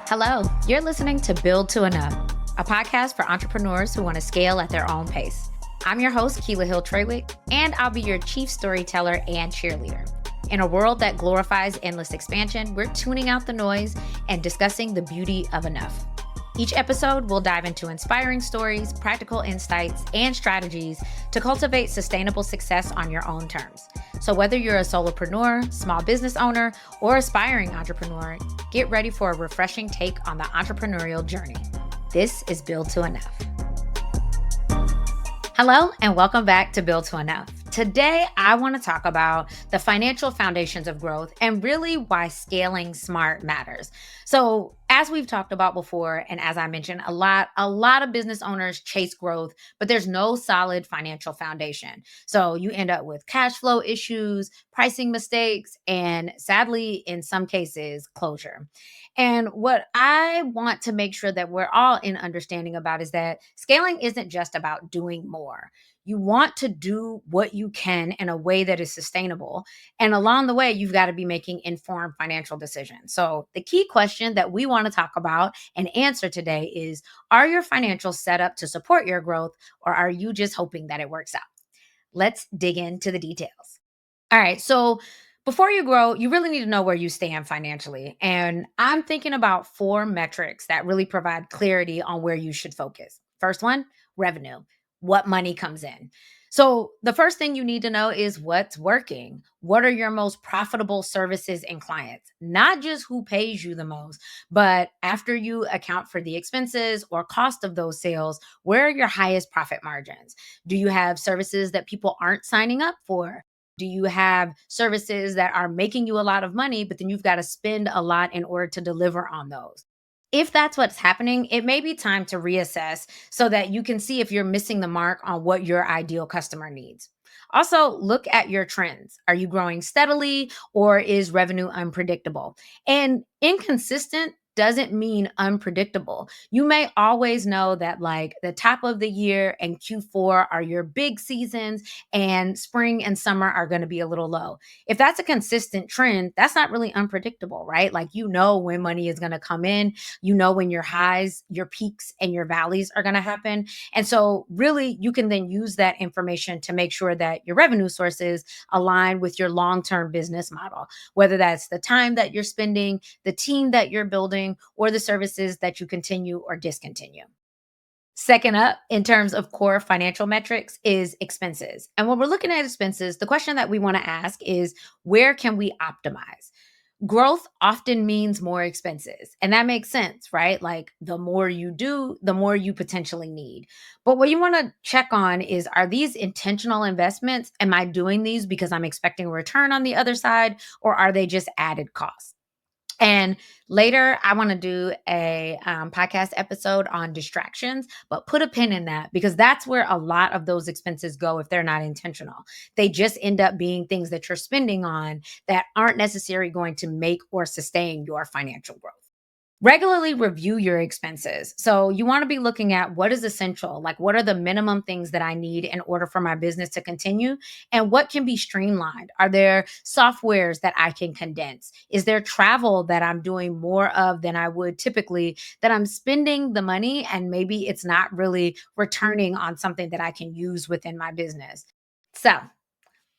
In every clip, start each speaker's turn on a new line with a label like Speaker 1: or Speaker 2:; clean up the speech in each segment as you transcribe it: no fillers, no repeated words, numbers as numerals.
Speaker 1: Hello, you're listening to Build to Enough, a podcast for entrepreneurs who want to scale at their own pace. I'm your host, Keila Hill-Trawick, and I'll be your chief storyteller and cheerleader. In a world that glorifies endless expansion, we're tuning out the noise and discussing the beauty of enough. Each episode, we'll dive into inspiring stories, practical insights, and strategies to cultivate sustainable success on your own terms. So whether you're a solopreneur, small business owner, or aspiring entrepreneur, get ready for a refreshing take on the entrepreneurial journey. This is Build to Enough. Hello, and welcome back to Build to Enough. Today, I want to talk about the financial foundations of growth and really why scaling smart matters. So, as we've talked about before, and as I mentioned, a lot of business owners chase growth, but there's no solid financial foundation. So you end up with cash flow issues, pricing mistakes, and sadly, in some cases, closure. And what I want to make sure that we're all in understanding about is that scaling isn't just about doing more. You want to do what you can in a way that is sustainable. And along the way, you've got to be making informed financial decisions. So the key question that we want to talk about and answer today is, are your financials set up to support your growth, or are you just hoping that it works out? Let's dig into the details. All right. So before you grow, you really need to know where you stand financially. And I'm thinking about 4 metrics that really provide clarity on where you should focus. First one, revenue, what money comes in. So the first thing you need to know is what's working. What are your most profitable services and clients? Not just who pays you the most, but after you account for the expenses or cost of those sales, where are your highest profit margins? Do you have services that people aren't signing up for? Do you have services that are making you a lot of money, but then you've got to spend a lot in order to deliver on those? If that's what's happening, it may be time to reassess so that you can see if you're missing the mark on what your ideal customer needs. Also, look at your trends. Are you growing steadily, or is revenue unpredictable? And inconsistent doesn't mean unpredictable. You may always know that, like, the top of the year and Q4 are your big seasons, and spring and summer are going to be a little low. If that's a consistent trend, that's not really unpredictable, right? Like, you know when money is going to come in, you know when your highs, your peaks, and your valleys are going to happen. And so really you can then use that information to make sure that your revenue sources align with your long-term business model, whether that's the time that you're spending, the team that you're building, or the services that you continue or discontinue. Second up, in terms of core financial metrics, is expenses. And when we're looking at expenses, the question that we want to ask is, where can we optimize? Growth often means more expenses. And that makes sense, right? Like, the more you do, the more you potentially need. But what you want to check on is, are these intentional investments? Am I doing these because I'm expecting a return on the other side, or are they just added costs? And later, I want to do a podcast episode on distractions, but put a pin in that because that's where a lot of those expenses go if they're not intentional. They just end up being things that you're spending on that aren't necessarily going to make or sustain your financial growth. Regularly review your expenses. So you want to be looking at what is essential, like what are the minimum things that I need in order for my business to continue, and what can be streamlined. Are there softwares that I can condense? Is there travel that I'm doing more of than I would typically, that I'm spending the money and maybe it's not really returning on something that I can use within my business? So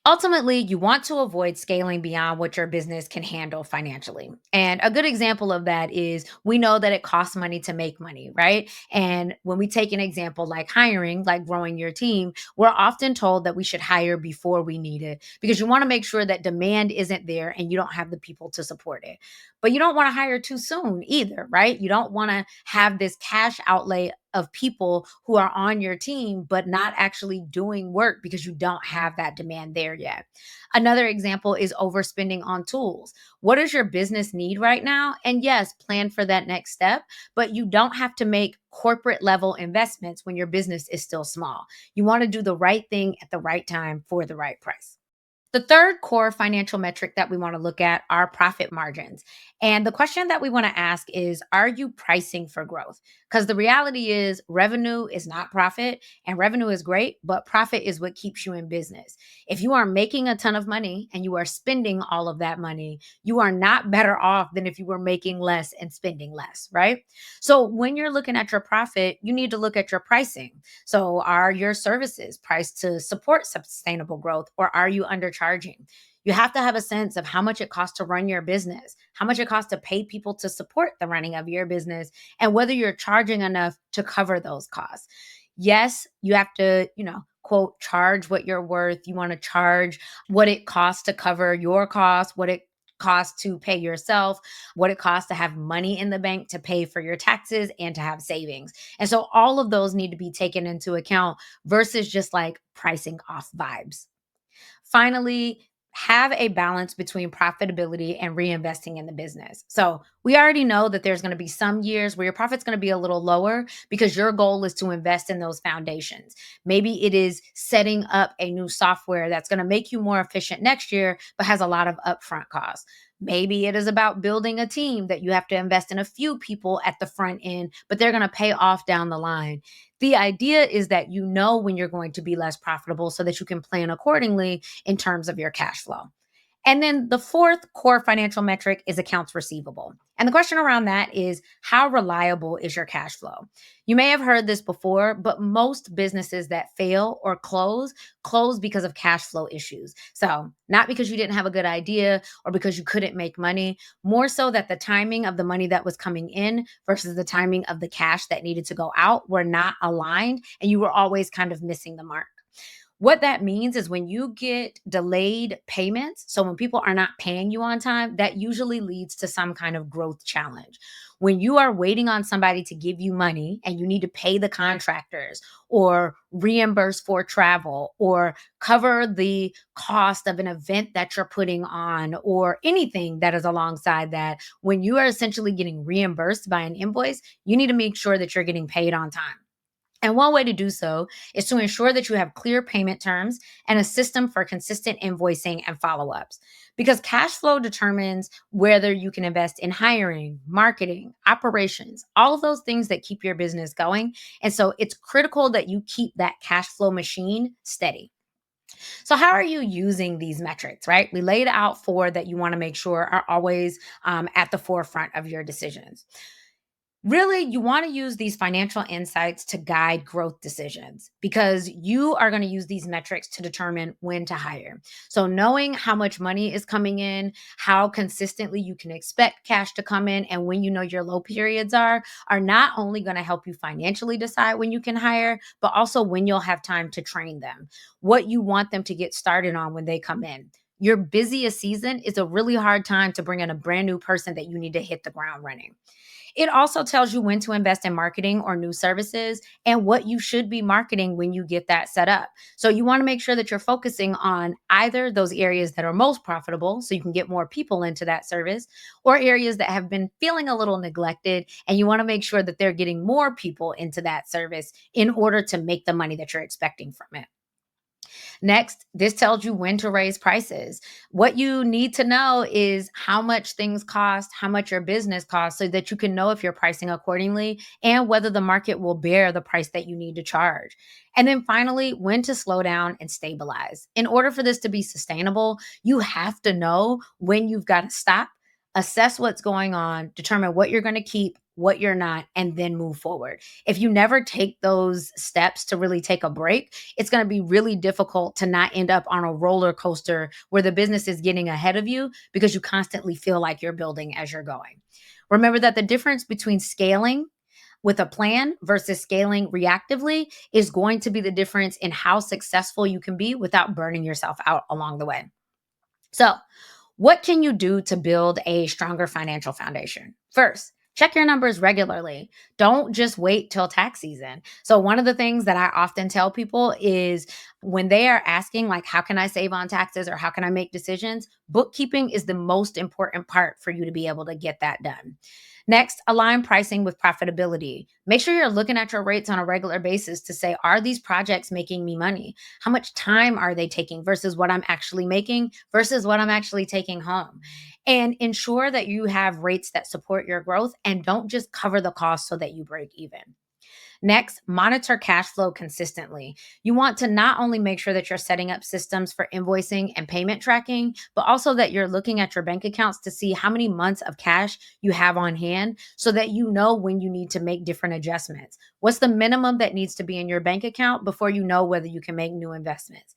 Speaker 1: ultimately, you want to avoid scaling beyond what your business can handle financially. And a good example of that is, we know that it costs money to make money, right? And when we take an example like hiring, like growing your team, we're often told that we should hire before we need it because you want to make sure that demand isn't there and you don't have the people to support it. But you don't want to hire too soon either, right? You don't want to have this cash outlay of people who are on your team, but not actually doing work because you don't have that demand there yet. Another example is overspending on tools. What does your business need right now? And yes, plan for that next step, but you don't have to make corporate level investments when your business is still small. You want to do the right thing at the right time for the right price. The third core financial metric that we want to look at are profit margins. And the question that we want to ask is, are you pricing for growth? Because the reality is, revenue is not profit, and revenue is great, but profit is what keeps you in business. If you are making a ton of money and you are spending all of that money, you are not better off than if you were making less and spending less, right? So when you're looking at your profit, you need to look at your pricing. So, are your services priced to support sustainable growth, or are you undercharging? You have to have a sense of how much it costs to run your business, how much it costs to pay people to support the running of your business, and whether you're charging enough to cover those costs. Yes, you have to, quote, charge what you're worth. You want to charge what it costs to cover your costs, what it costs to pay yourself, what it costs to have money in the bank to pay for your taxes and to have savings. And so all of those need to be taken into account versus just like pricing off vibes. Finally, have a balance between profitability and reinvesting in the business. So, we already know that there's going to be some years where your profit's going to be a little lower because your goal is to invest in those foundations. Maybe it is setting up a new software that's going to make you more efficient next year, but has a lot of upfront costs. Maybe it is about building a team that you have to invest in a few people at the front end, but they're going to pay off down the line. The idea is that you know when you're going to be less profitable so that you can plan accordingly in terms of your cash flow. And then the fourth core financial metric is accounts receivable. And the question around that is, how reliable is your cash flow? You may have heard this before, but most businesses that fail or close because of cash flow issues. So, not because you didn't have a good idea or because you couldn't make money, more so that the timing of the money that was coming in versus the timing of the cash that needed to go out were not aligned, and you were always kind of missing the mark. What that means is when you get delayed payments, so when people are not paying you on time, that usually leads to some kind of growth challenge. When you are waiting on somebody to give you money and you need to pay the contractors or reimburse for travel or cover the cost of an event that you're putting on or anything that is alongside that, when you are essentially getting reimbursed by an invoice, you need to make sure that you're getting paid on time. And one way to do so is to ensure that you have clear payment terms and a system for consistent invoicing and follow ups. Because cash flow determines whether you can invest in hiring, marketing, operations, all of those things that keep your business going. And so it's critical that you keep that cash flow machine steady. So, how are you using these metrics, right? We laid out four that you want to make sure are always at the forefront of your decisions. Really, you want to use these financial insights to guide growth decisions because you are going to use these metrics to determine when to hire. So, knowing how much money is coming in, how consistently you can expect cash to come in, and when you know your low periods are not only going to help you financially decide when you can hire, but also when you'll have time to train them, what you want them to get started on when they come in. Your busiest season is a really hard time to bring in a brand new person that you need to hit the ground running. It also tells you when to invest in marketing or new services and what you should be marketing when you get that set up. So you want to make sure that you're focusing on either those areas that are most profitable so you can get more people into that service, or areas that have been feeling a little neglected and you want to make sure that they're getting more people into that service in order to make the money that you're expecting from it. Next, this tells you when to raise prices. What you need to know is how much things cost, how much your business costs, so that you can know if you're pricing accordingly and whether the market will bear the price that you need to charge. And then finally, when to slow down and stabilize. In order for this to be sustainable, you have to know when you've got to stop, assess what's going on, determine what you're going to keep, what you're not, and then move forward. If you never take those steps to really take a break, it's going to be really difficult to not end up on a roller coaster where the business is getting ahead of you because you constantly feel like you're building as you're going. Remember that the difference between scaling with a plan versus scaling reactively is going to be the difference in how successful you can be without burning yourself out along the way. So, what can you do to build a stronger financial foundation? First, check your numbers regularly. Don't just wait till tax season. So, one of the things that I often tell people is when they are asking, like, how can I save on taxes or how can I make decisions? Bookkeeping is the most important part for you to be able to get that done. Next, align pricing with profitability. Make sure you're looking at your rates on a regular basis to say, are these projects making me money? How much time are they taking versus what I'm actually making versus what I'm actually taking home? And ensure that you have rates that support your growth and don't just cover the cost so that you break even. Next, monitor cash flow consistently. You want to not only make sure that you're setting up systems for invoicing and payment tracking, but also that you're looking at your bank accounts to see how many months of cash you have on hand so that you know when you need to make different adjustments. What's the minimum that needs to be in your bank account before you know whether you can make new investments?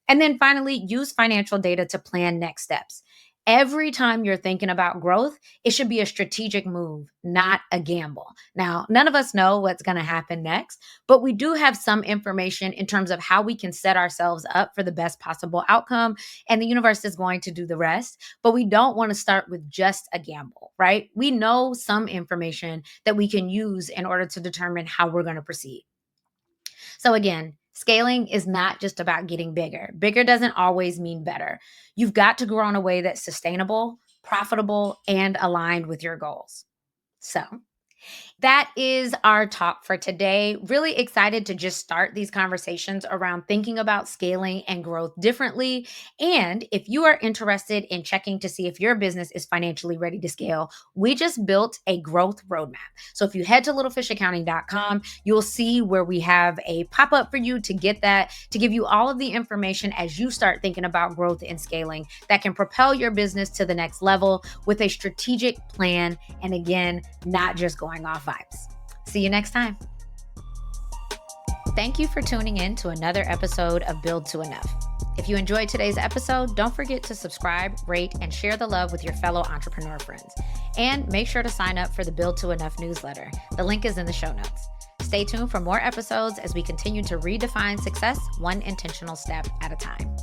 Speaker 1: And then finally, use financial data to plan next steps. Every time you're thinking about growth, it should be a strategic move, not a gamble. Now, none of us know what's going to happen next, but we do have some information in terms of how we can set ourselves up for the best possible outcome. And the universe is going to do the rest. But we don't want to start with just a gamble, right? We know some information that we can use in order to determine how we're going to proceed. So again, scaling is not just about getting bigger. Bigger doesn't always mean better. You've got to grow in a way that's sustainable, profitable, and aligned with your goals. So, that is our talk for today. Really excited to just start these conversations around thinking about scaling and growth differently. And if you are interested in checking to see if your business is financially ready to scale, we just built a growth roadmap. So if you head to littlefishaccounting.com, you'll see where we have a pop up for you to get that, to give you all of the information as you start thinking about growth and scaling that can propel your business to the next level with a strategic plan. And again, not just going off vibes. See you next time. Thank you for tuning in to another episode of Build to Enough. If you enjoyed today's episode, don't forget to subscribe, rate, and share the love with your fellow entrepreneur friends. And make sure to sign up for the Build to Enough newsletter. The link is in the show notes. Stay tuned for more episodes as we continue to redefine success one intentional step at a time.